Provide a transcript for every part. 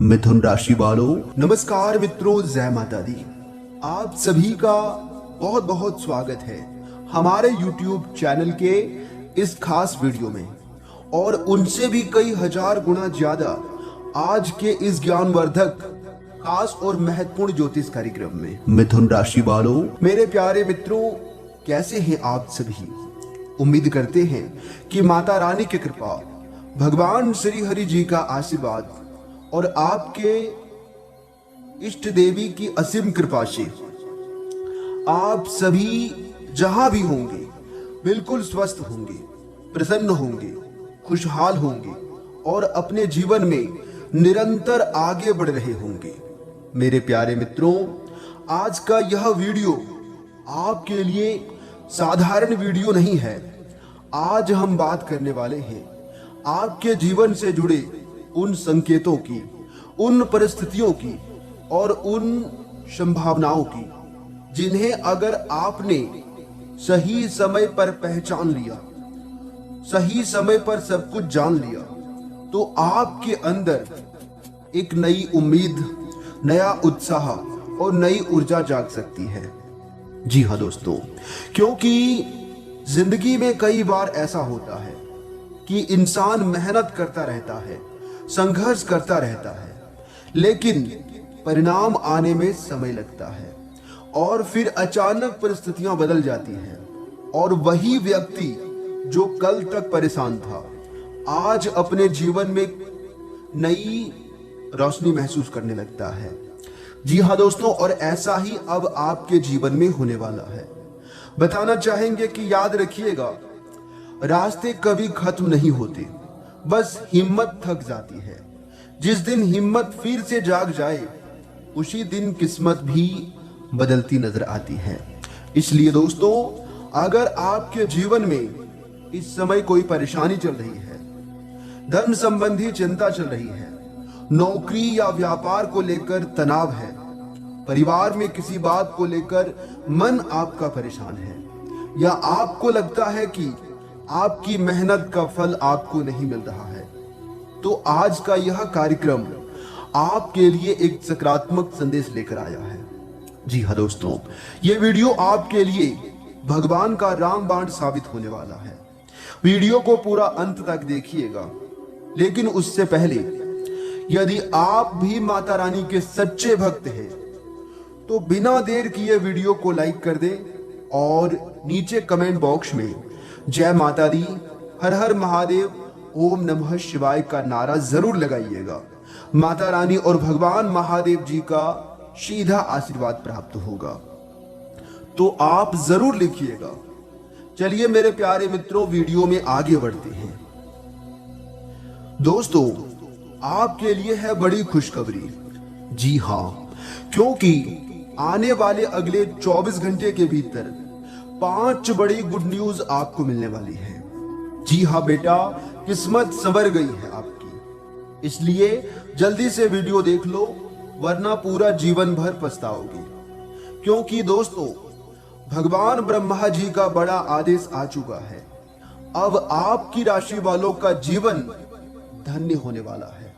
मिथुन राशि वालों, नमस्कार मित्रों, जय माता दी। आप सभी का बहुत बहुत स्वागत है हमारे YouTube चैनल के इस खास वीडियो में, और उनसे भी कई हजार गुना ज्यादा आज के इस ज्ञानवर्धक खास और महत्वपूर्ण ज्योतिष कार्यक्रम में। मिथुन राशि वालों, मेरे प्यारे मित्रों, कैसे हैं आप सभी? उम्मीद करते हैं कि माता रानी की कृपा, भगवान श्री हरि जी का आशीर्वाद और आपके इष्ट देवी की असीम कृपा से आप सभी जहां भी होंगे बिल्कुल स्वस्थ होंगे, प्रसन्न होंगे, खुशहाल होंगे और अपने जीवन में निरंतर आगे बढ़ रहे होंगे। मेरे प्यारे मित्रों, आज का यह वीडियो आपके लिए साधारण वीडियो नहीं है। आज हम बात करने वाले हैं आपके जीवन से जुड़े उन संकेतों की, उन परिस्थितियों की और उन संभावनाओं की, जिन्हें अगर आपने सही समय पर पहचान लिया, सही समय पर सब कुछ जान लिया, तो आपके अंदर एक नई उम्मीद, नया उत्साह और नई ऊर्जा जाग सकती है। जी हाँ दोस्तों, क्योंकि जिंदगी में कई बार ऐसा होता है कि इंसान मेहनत करता रहता है, संघर्ष करता रहता है, लेकिन परिणाम आने में समय लगता है और फिर अचानक परिस्थितियां बदल जाती हैं और वही व्यक्ति जो कल तक परेशान था, आज अपने जीवन में नई रोशनी महसूस करने लगता है। जी हाँ दोस्तों, और ऐसा ही अब आपके जीवन में होने वाला है। बताना चाहेंगे कि याद रखिएगा, रास्ते कभी खत्म नहीं होते, बस हिम्मत थक जाती है। जिस दिन हिम्मत फिर से जाग जाए, उसी दिन किस्मत भी बदलती नजर आती है। इसलिए दोस्तों, अगर आपके जीवन में इस समय कोई परेशानी चल रही है, धन संबंधी चिंता चल रही है, नौकरी या व्यापार को लेकर तनाव है, परिवार में किसी बात को लेकर मन आपका परेशान है, या आपको लगता है कि आपकी मेहनत का फल आपको नहीं मिल रहा है, तो आज का यह कार्यक्रम आपके लिए एक सकारात्मक संदेश लेकर आया है। जी हाँ दोस्तों, ये वीडियो आपके लिए भगवान का रामबाण साबित होने वाला है। वीडियो को पूरा अंत तक देखिएगा, लेकिन उससे पहले यदि आप भी माता रानी के सच्चे भक्त हैं, तो बिना देर किए वीडियो को लाइक कर दें और नीचे कमेंट बॉक्स में जय माता दी, हर हर महादेव, ओम नमः शिवाय का नारा जरूर लगाइएगा। माता रानी और भगवान महादेव जी का सीधा आशीर्वाद प्राप्त होगा, तो आप जरूर लिखिएगा। चलिए मेरे प्यारे मित्रों, वीडियो में आगे बढ़ते हैं। दोस्तों, आपके लिए है बड़ी खुशखबरी। जी हाँ, क्योंकि आने वाले अगले 24 घंटे के भीतर 5 बड़ी गुड न्यूज आपको मिलने वाली है। जी हाँ बेटा, किस्मत संवर गई है आपकी, इसलिए जल्दी से वीडियो देख लो, वरना पूरा जीवन भर पछताओगे। क्योंकि दोस्तों, भगवान ब्रह्मा जी का बड़ा आदेश आ चुका है। अब आपकी राशि वालों का जीवन धन्य होने वाला है।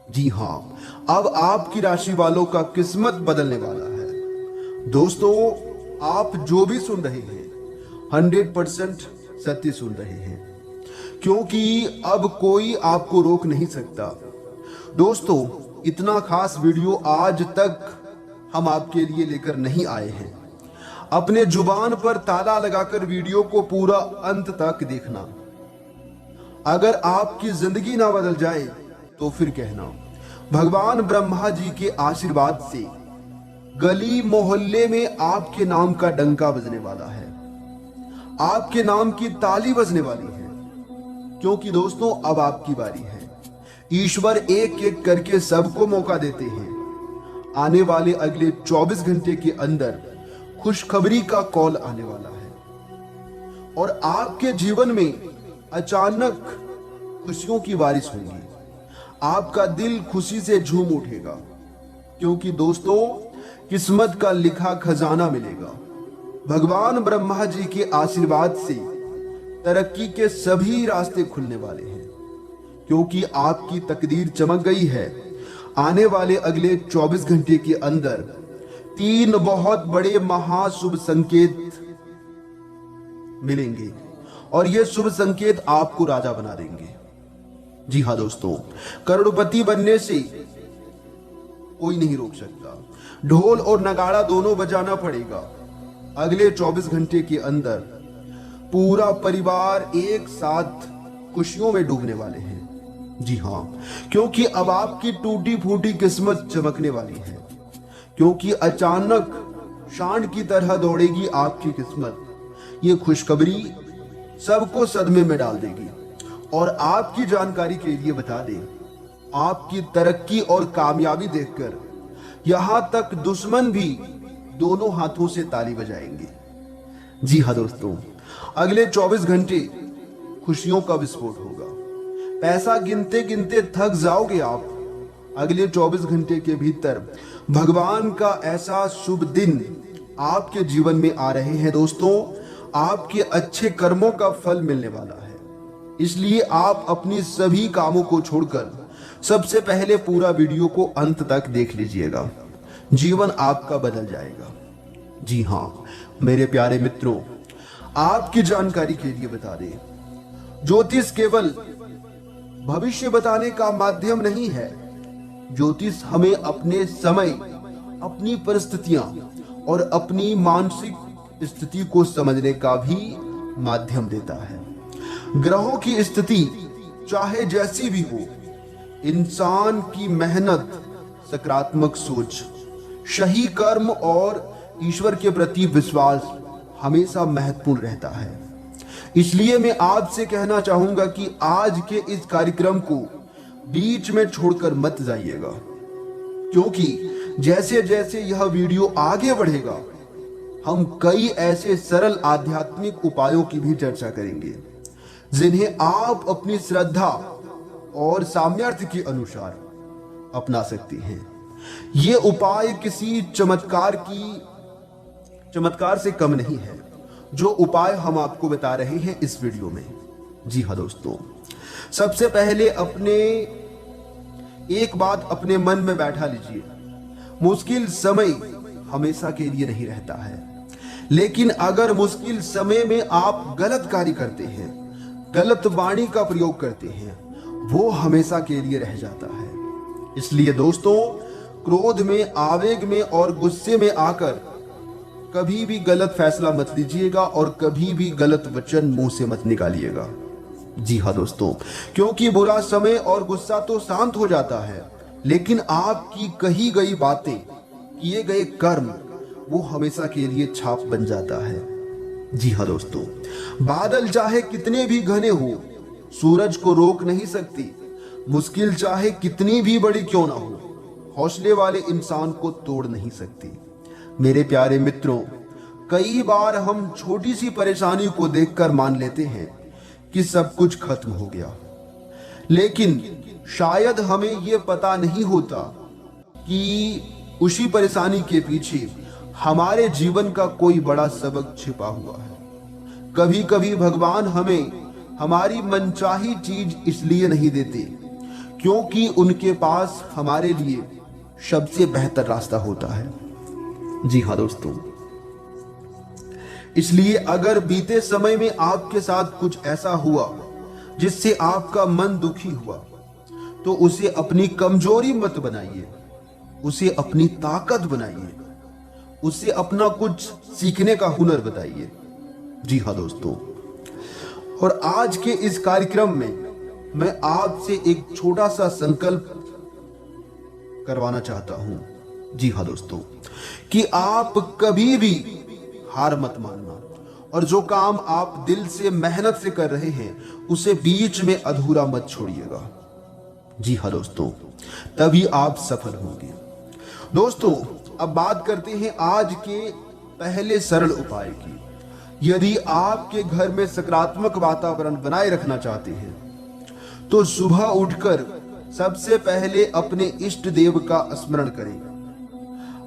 जी हाँ, अब आपकी राशि वालों का किस्मत बदलने वाला है। दोस्तों, आप जो भी सुन रहे हैं 100% सत्य सुन रहे हैं, क्योंकि अब कोई आपको रोक नहीं सकता। दोस्तों, इतना खास वीडियो आज तक हम आपके लिए लेकर नहीं आए हैं। अपने जुबान पर ताला लगाकर वीडियो को पूरा अंत तक देखना। अगर आपकी जिंदगी ना बदल जाए तो फिर कहना। भगवान ब्रह्मा जी के आशीर्वाद से गली मोहल्ले में आपके नाम का डंका बजने वाला है, आपके नाम की ताली बजने वाली है। क्योंकि दोस्तों, अब आपकी बारी है। ईश्वर एक एक करके सबको मौका देते हैं। आने वाले अगले 24 घंटे के अंदर खुशखबरी का कॉल आने वाला है और आपके जीवन में अचानक खुशियों की बारिश होगी। आपका दिल खुशी से झूम उठेगा, क्योंकि दोस्तों, किस्मत का लिखा खजाना मिलेगा। भगवान ब्रह्मा जी के आशीर्वाद से तरक्की के सभी रास्ते खुलने वाले हैं, क्योंकि आपकी तकदीर चमक गई है। आने वाले अगले 24 घंटे के अंदर 3 बहुत बड़े महाशुभ संकेत मिलेंगे और ये शुभ संकेत आपको राजा बना देंगे। जी हाँ दोस्तों, करोड़पति बनने से कोई नहीं रोक सकता। ढोल और नगाड़ा दोनों बजाना पड़ेगा। अगले 24 घंटे के अंदर पूरा परिवार एक साथ खुशियों में डूबने वाले हैं। जी हाँ, क्योंकि अब आपकी टूटी फूटी किस्मत चमकने वाली है, क्योंकि अचानक शांड की तरह दौड़ेगी आपकी किस्मत। ये खुशखबरी सबको सदमे में डाल देगी। और आपकी जानकारी के लिए बता दें, आपकी तरक्की और कामयाबी देखकर यहां तक दुश्मन भी दोनों हाथों से ताली बजाएंगे। जी हाँ दोस्तों, अगले 24 घंटे खुशियों का विस्फोट होगा। पैसा गिनते गिनते थक जाओगे आप। अगले 24 घंटे के भीतर भगवान का ऐसा शुभ दिन आपके जीवन में आ रहे हैं दोस्तों। आपके अच्छे कर्मों का फल मिलने वाला है। इसलिए आप अपनी सभी कामों को छोड़कर सबसे पहले पूरा वीडियो को अंत तक देख लीजिएगा। जीवन आपका बदल जाएगा। जी हाँ मेरे प्यारे मित्रों, आपकी जानकारी के लिए बता दें, ज्योतिष केवल भविष्य बताने का माध्यम नहीं है। ज्योतिष हमें अपने समय, अपनी परिस्थितियां और अपनी मानसिक स्थिति को समझने का भी माध्यम देता है। ग्रहों की स्थिति चाहे जैसी भी हो, इंसान की मेहनत, सकारात्मक सोच, सही कर्म और ईश्वर के प्रति विश्वास हमेशा महत्वपूर्ण रहता है। इसलिए मैं आपसे कहना चाहूंगा कि आज के इस कार्यक्रम को बीच में छोड़कर मत जाइएगा, क्योंकि जैसे जैसे यह वीडियो आगे बढ़ेगा हम कई ऐसे सरल आध्यात्मिक उपायों की भी चर्चा करेंगे, जिन्हें आप अपनी श्रद्धा और सामर्थ्य के अनुसार अपना सकते हैं। ये उपाय किसी चमत्कार से कम नहीं है, जो उपाय हम आपको बता रहे हैं इस वीडियो में। जी हाँ दोस्तों, सबसे पहले एक बात अपने मन में बैठा लीजिए। मुश्किल समय हमेशा के लिए नहीं रहता है, लेकिन अगर मुश्किल समय में आप गलत कार्य करते हैं, गलत वाणी का प्रयोग करते हैं, वो हमेशा के लिए रह जाता है। इसलिए दोस्तों, क्रोध में, आवेग में और गुस्से में आकर कभी भी गलत फैसला मत लीजिएगा और कभी भी गलत वचन मुंह से मत निकालिएगा। जी हाँ दोस्तों, क्योंकि बुरा समय और गुस्सा तो शांत हो जाता है, लेकिन आपकी कही गई बातें, किए गए कर्म, वो हमेशा के लिए छाप बन जाता है। जी हाँ दोस्तों, बादल चाहे कितने भी घने हो, सूरज को रोक नहीं सकती। मुश्किल चाहे कितनी भी बड़ी क्यों ना हो, हौसले वाले इंसान को तोड़ नहीं सकती। मेरे प्यारे मित्रों, कई बार हम छोटी सी परेशानी को देखकर मान लेते हैं कि सब कुछ खत्म हो गया, लेकिन शायद हमें यह पता नहीं होता कि उसी परेशानी के पीछे हमारे जीवन का कोई बड़ा सबक छिपा हुआ है। कभी कभी भगवान हमें हमारी मनचाही चीज इसलिए नहीं देते क्योंकि उनके पास हमारे लिए सबसे बेहतर रास्ता होता है। जी हाँ दोस्तों, इसलिए अगर बीते समय में आपके साथ कुछ ऐसा हुआ जिससे आपका मन दुखी हुआ, तो उसे अपनी कमजोरी मत बनाइए, उसे अपनी ताकत बनाइए, उसे अपना कुछ सीखने का हुनर बताइए। जी हाँ दोस्तों, और आज के इस कार्यक्रम में मैं आपसे एक छोटा सा संकल्प करवाना चाहता हूं। जी हाँ दोस्तों, कि आप कभी भी हार मत मानना और जो काम आप दिल से मेहनत से कर रहे हैं उसे बीच में अधूरा मत छोड़िएगा। जी हाँ दोस्तों, तभी आप सफल होंगे। दोस्तों, अब बात करते हैं आज के पहले सरल उपाय की। यदि आपके घर में सकारात्मक वातावरण बनाए रखना चाहते हैं तो सुबह उठकर सबसे पहले अपने इष्ट देव का स्मरण करें।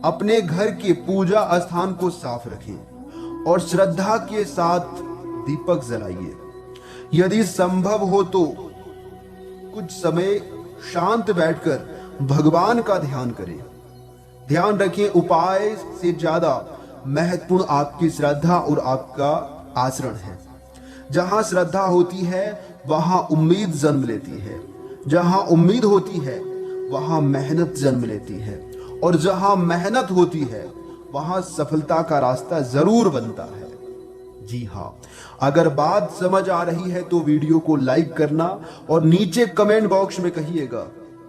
अपने घर के पूजा स्थान को साफ रखें और श्रद्धा के साथ दीपक जलाइए। यदि संभव हो तो कुछ समय शांत बैठकर भगवान का ध्यान करें। ध्यान रखें, उपाय से ज्यादा महत्वपूर्ण आपकी श्रद्धा और आपका आचरण है। जहां श्रद्धा होती है वहां उम्मीद जन्म लेती है, जहां उम्मीद होती है वहां मेहनत जन्म लेती है, और जहां मेहनत होती है वहां सफलता का रास्ता जरूर बनता है। जी हाँ, अगर बात समझ आ रही है तो वीडियो को लाइक करना और नीचे कमेंट बॉक्स में कहिएगा,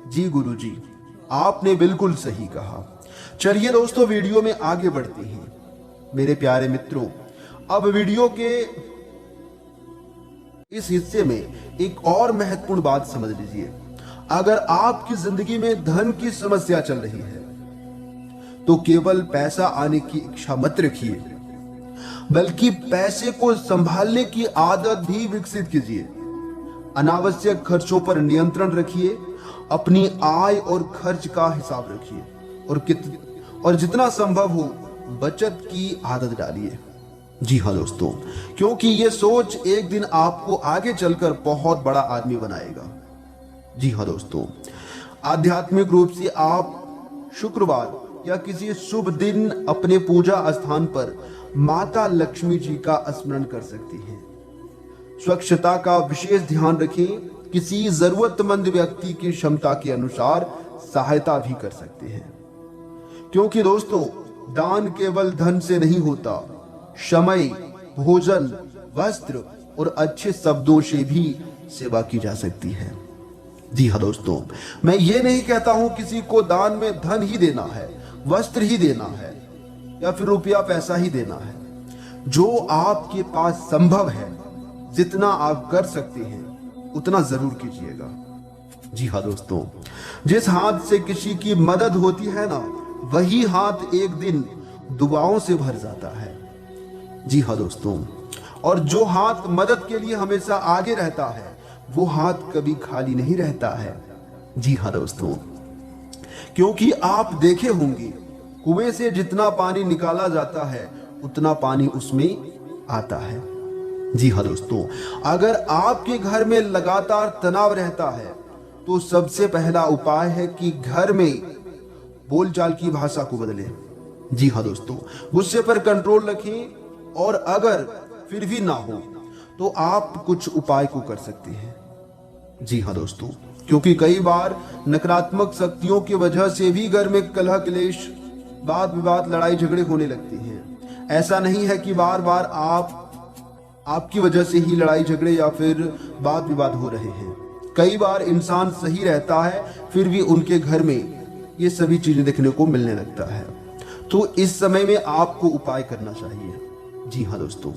जी गुरुजी आपने बिल्कुल सही कहा। चलिए दोस्तों, वीडियो में आगे बढ़ते हैं। मेरे प्यारे मित्रों, अब वीडियो के इस हिस्से में एक और महत्वपूर्ण बात समझ लीजिए। अगर आपकी जिंदगी में धन की समस्या चल रही है तो केवल पैसा आने की इच्छा मत रखिए, बल्कि पैसे को संभालने की आदत भी विकसित कीजिए। अनावश्यक खर्चों पर नियंत्रण रखिए, अपनी आय और खर्च का हिसाब रखिए, और जितना संभव हो बचत की आदत डालिए। जी हाँ दोस्तों, क्योंकि ये सोच एक दिन आपको आगे चलकर बहुत बड़ा आदमी बनाएगा। जी हाँ दोस्तों, आध्यात्मिक रूप से आप शुक्रवार या किसी शुभ दिन अपने पूजा स्थान पर माता लक्ष्मी जी का स्मरण कर सकती हैं। स्वच्छता का विशेष ध्यान रखें, किसी जरूरतमंद व्यक्ति की क्षमता के अनुसार सहायता भी कर सकते हैं। क्योंकि दोस्तों, दान केवल धन से नहीं होता, समय, भोजन, वस्त्र और अच्छे शब्दों से भी सेवा की जा सकती है। जी हाँ दोस्तों, मैं ये नहीं कहता हूं किसी को दान में धन ही देना है, वस्त्र ही देना है या फिर रुपया पैसा ही देना है। जो आपके पास संभव है, जितना आप कर सकते हैं उतना जरूर कीजिएगा। जी हाँ दोस्तों, जिस हाथ से किसी की मदद होती है ना, वही हाथ एक दिन दुआओं से भर जाता है। जी हाँ दोस्तों, और जो हाथ मदद के लिए हमेशा आगे रहता है वो हाथ कभी खाली नहीं रहता है। जी हाँ दोस्तों, क्योंकि आप देखे होंगे कुएं से जितना पानी निकाला जाता है उतना पानी उसमें आता है। जी हाँ दोस्तों, अगर आपके घर में लगातार तनाव रहता है तो सबसे पहला उपाय है कि घर में बोलचाल की भाषा को बदलें। जी हाँ दोस्तों, गुस्से पर कंट्रोल रखें, और अगर फिर भी ना हो तो आप कुछ उपाय को कर सकते हैं। जी हाँ दोस्तों, क्योंकि कई बार नकारात्मक शक्तियों की वजह से भी घर में कलह क्लेश, वाद विवाद, लड़ाई झगड़े होने लगते हैं। ऐसा नहीं है कि बार बार आपकी वजह से ही लड़ाई झगड़े या फिर वाद विवाद हो रहे हैं। कई बार इंसान सही रहता है फिर भी उनके घर में ये सभी चीजें देखने को मिलने लगता है। तो इस समय में आपको उपाय करना चाहिए। जी हाँ दोस्तों,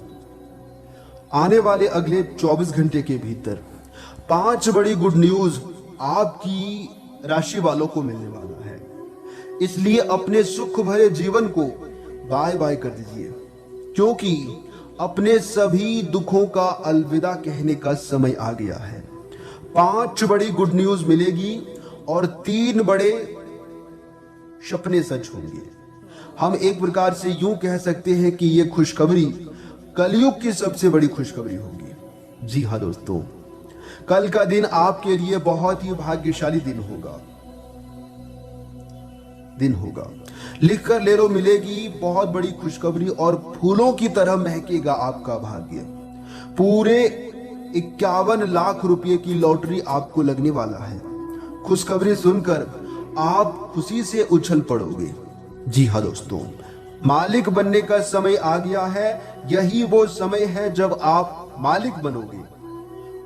आने वाले अगले 24 घंटे के भीतर 5 बड़ी गुड न्यूज आपकी राशि वालों को मिलने वाला है। इसलिए अपने सुख भरे जीवन को बाय बाय कर दीजिए, क्योंकि अपने सभी दुखों का अलविदा कहने का समय आ गया है। 5 बड़ी गुड न्यूज मिलेगी और 3 बड़े सपने सच होंगे। हम एक प्रकार से यूं कह सकते हैं कि यह खुशखबरी कलयुग की सबसे बड़ी खुशखबरी होगी। जी हाँ दोस्तों, कल का दिन आपके लिए बहुत ही भाग्यशाली दिन होगा। लिख कर ले लो, मिलेगी बहुत बड़ी खुशखबरी और फूलों की तरह महकेगा आपका भाग्य। पूरे 51 लाख रुपए की लॉटरी आपको लगने वाला है। खुशखबरी सुनकर आप खुशी से उछल पड़ोगे। जी हाँ दोस्तों, मालिक बनने का समय आ गया है। यही वो समय है जब आप मालिक बनोगे।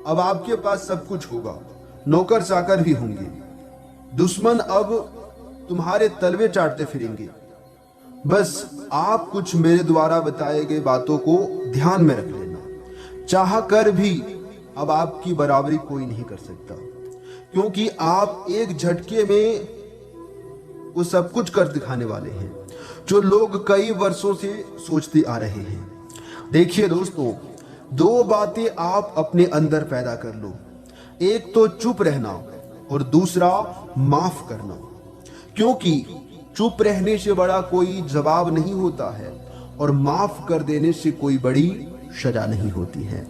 अब आपके पास सब कुछ होगा, नौकर चाकर भी होंगे। दुश्मन अब तुम्हारे तलवे चाटते फिरेंगे। बस आप कुछ मेरे द्वारा बताए गए बातों को ध्यान में रख लेना। चाह कर भी अब आपकी बराबरी कोई नहीं कर सकता, क्योंकि आप एक झटके में वो सब कुछ कर दिखाने वाले हैं जो लोग कई वर्षों से सोचते आ रहे हैं। देखिए दोस्तों, 2 बातें आप अपने अंदर पैदा कर लो। एक तो चुप रहना और दूसरा माफ करना, क्योंकि चुप रहने से बड़ा कोई जवाब नहीं होता है और माफ कर देने से कोई बड़ी सजा नहीं होती है।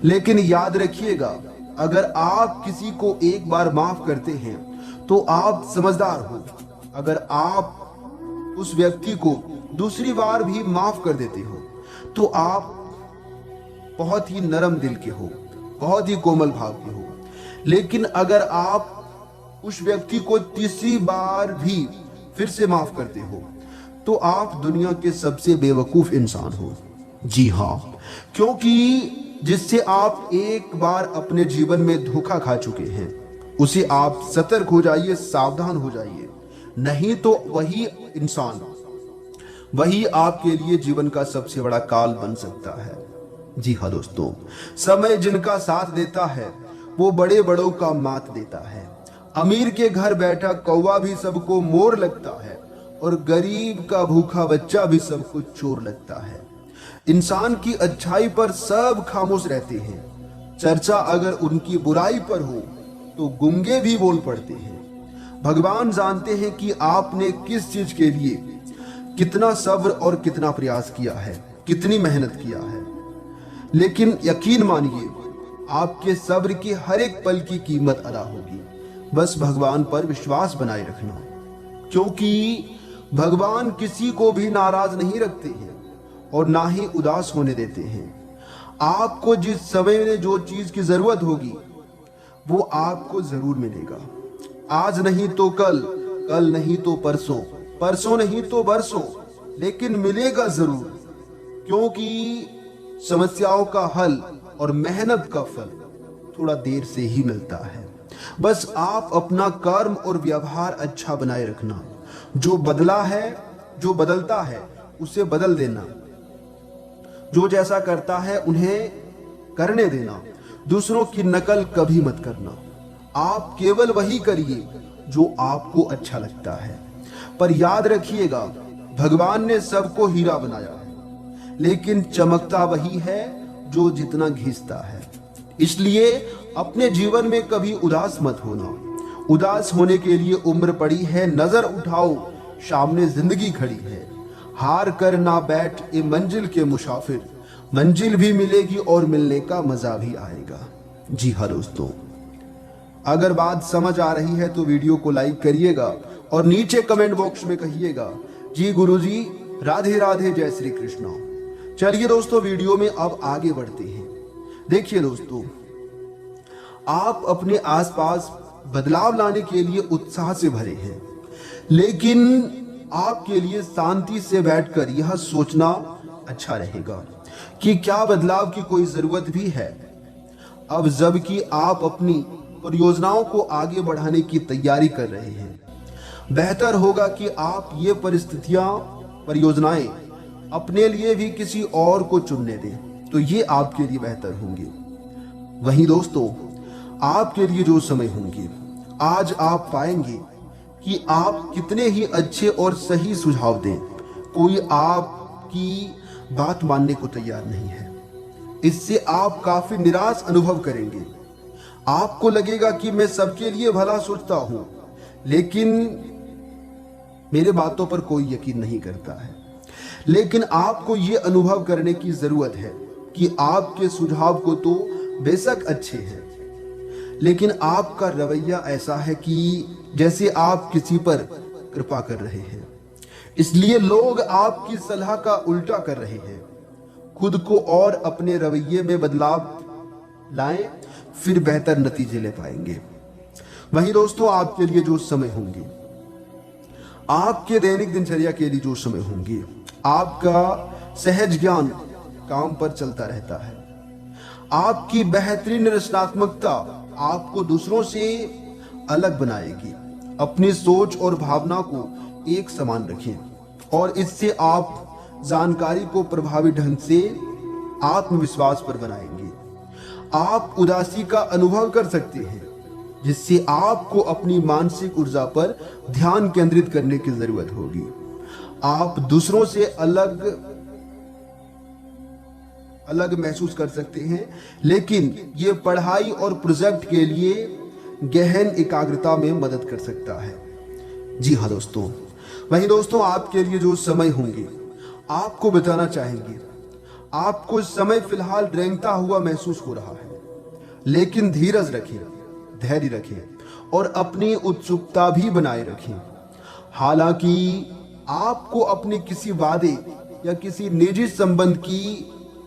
लेकिन याद रखिएगा, अगर आप किसी को एक बार माफ करते हैं तो आप समझदार हो। अगर आप उस व्यक्ति को दूसरी बार भी माफ कर देते हो तो आप बहुत ही नरम दिल के हो, बहुत ही कोमल भाव के हो। लेकिन अगर आप उस व्यक्ति को तीसरी बार भी फिर से माफ करते हो तो आप दुनिया के सबसे बेवकूफ इंसान हो। जी हाँ, क्योंकि जिससे आप एक बार अपने जीवन में धोखा खा चुके हैं उसे आप सतर्क हो जाइए, सावधान हो जाइए, नहीं तो वही इंसान वही आपके लिए जीवन का सबसे बड़ा काल बन सकता है। जी हाँ दोस्तों, समय जिनका साथ देता है वो बड़े बड़ों का मात देता है। अमीर के घर बैठा कौवा भी सबको मोर लगता है और गरीब का भूखा बच्चा भी सबको चोर लगता है। इंसान की अच्छाई पर सब खामोश रहते हैं, चर्चा अगर उनकी बुराई पर हो तो गूंगे भी बोल पड़ते हैं। भगवान जानते हैं कि आपने किस चीज के लिए कितना सब्र और कितना प्रयास किया है, कितनी मेहनत किया है। लेकिन यकीन मानिए आपके सब्र की हर एक पल की कीमत अदा होगी। बस भगवान पर विश्वास बनाए रखना, क्योंकि भगवान किसी को भी नाराज नहीं रखते हैं और ना ही उदास होने देते हैं। आपको जिस समय में जो चीज की जरूरत होगी वो आपको जरूर मिलेगा। आज नहीं तो कल, कल नहीं तो परसों, परसों नहीं तो बरसों, लेकिन मिलेगा जरूर। क्योंकि समस्याओं का हल और मेहनत का फल थोड़ा देर से ही मिलता है। बस आप अपना कर्म और व्यवहार अच्छा बनाए रखना। जो बदला है, जो बदलता है उसे बदल देना। जो जैसा करता है उन्हें करने देना। दूसरों की नकल कभी मत करना। आप केवल वही करिए जो आपको अच्छा लगता है। पर याद रखिएगा, भगवान ने सबको हीरा बनाया है, लेकिन चमकता वही है जो जितना घिसता है। इसलिए अपने जीवन में कभी उदास मत होना। उदास होने के लिए उम्र पड़ी है, नजर उठाओ सामने जिंदगी खड़ी है। हार कर ना बैठ ए मंजिल के मुसाफिर, मंजिल भी मिलेगी और मिलने का मजा भी आएगा। जी हाँ दोस्तों, अगर बात समझ आ रही है तो वीडियो को लाइक करिएगा और नीचे कमेंट बॉक्स में कहिएगा जी गुरुजी, राधे राधे, जय श्री कृष्ण। चलिए दोस्तों, वीडियो में अब आगे बढ़ते हैं। देखिए दोस्तों, आप अपने आसपास बदलाव लाने के लिए उत्साह से भरे हैं, लेकिन आपके लिए शांति से बैठकर यह सोचना अच्छा रहेगा कि क्या बदलाव की कोई जरूरत भी है। अब जबकि आप अपनी परियोजनाओं को आगे बढ़ाने की तैयारी कर रहे हैं, बेहतर होगा कि आप ये परियोजनाएं अपने लिए भी किसी और को चुनने दें, तो ये आपके लिए बेहतर होंगे। वहीं दोस्तों, आपके लिए जो समय होंगे, आज आप पाएंगे कि आप कितने ही अच्छे और सही सुझाव दें, कोई आपकी बात मानने को तैयार नहीं है। इससे आप काफी निराश अनुभव करेंगे। आपको लगेगा कि मैं सबके लिए भला सोचता हूं, लेकिन मेरे बातों पर कोई यकीन नहीं करता है। लेकिन आपको ये अनुभव करने की जरूरत है कि आपके सुझाव को तो बेशक अच्छे हैं, लेकिन आपका रवैया ऐसा है कि जैसे आप किसी पर कृपा कर रहे हैं। इसलिए लोग आपकी सलाह का उल्टा कर रहे हैं। खुद को और अपने रवैये में बदलाव लाएं, फिर बेहतर नतीजे ले पाएंगे। वहीं दोस्तों, आपके लिए जो समय होंगे, आपके दैनिक दिनचर्या के लिए जो समय होंगे, आपका सहज ज्ञान काम पर चलता रहता है। आपकी बेहतरीन रचनात्मकता आपको दूसरों से अलग बनाएगी। अपनी सोच और भावना को एक समान रखें और इससे आप जानकारी को प्रभावी ढंग से आत्मविश्वास पर बनाएंगे। आप उदासी का अनुभव कर सकते हैं, जिससे आपको अपनी मानसिक ऊर्जा पर ध्यान केंद्रित करने की जरूरत होगी। आप दूसरों से अलग महसूस कर सकते हैं, लेकिन ये पढ़ाई और प्रोजेक्ट के लिए गहन एकाग्रता में मदद कर सकता है। जी हाँ दोस्तों, वहीं दोस्तों, आपके लिए जो समय होंगे, आपको बताना चाहेंगे, आपको समय फिलहाल रेंगता हुआ महसूस हो रहा है, लेकिन धीरज रखें, धैर्य रखें और अपनी उत्सुकता भी बनाए रखें। हालांकि आपको अपने किसी वादे या किसी निजी संबंध की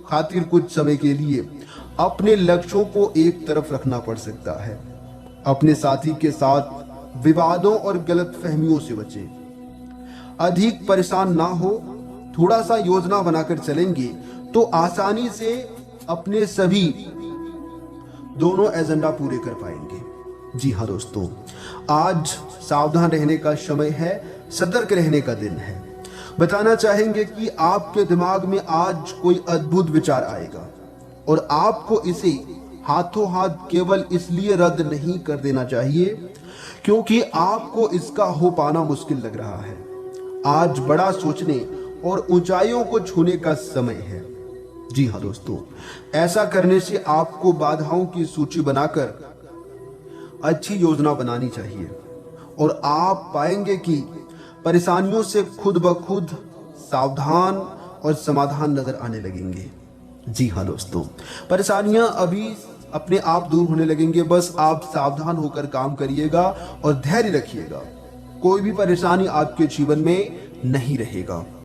खातिर कुछ समय के लिए अपने लक्ष्यों को एक तरफ रखना पड़ सकता है। अपने साथी के साथ विवादों और गलतफहमियों से बचें। अधिक परेशान ना हो, थोड़ा सा योजना बनाकर चलेंगे तो आसानी से अपने सभी दोनों एजेंडा पूरे कर पाएंगे। जी हाँ दोस्तों, आज सावधान रहने का समय है, सतर्क रहने का दिन है। बताना चाहेंगे कि आपके दिमाग में आज कोई अद्भुत विचार आएगा और आपको इसे हाथों हाथ केवल इसलिए रद्द नहीं कर देना चाहिए क्योंकि आपको इसका हो पाना मुश्किल लग रहा है। आज बड़ा सोचने और ऊंचाइयों को छूने का समय है। जी हाँ दोस्तों, ऐसा करने से आपको बाधाओं की सूची बनाकर अच्छी योजना बनानी चाहिए और आप पाएंगे कि परेशानियों से खुद ब खुद सावधान और समाधान नजर आने लगेंगे। जी हाँ दोस्तों, परेशानियां अभी अपने आप दूर होने लगेंगे। बस आप सावधान होकर काम करिएगा और धैर्य रखिएगा। कोई भी परेशानी आपके जीवन में नहीं रहेगा।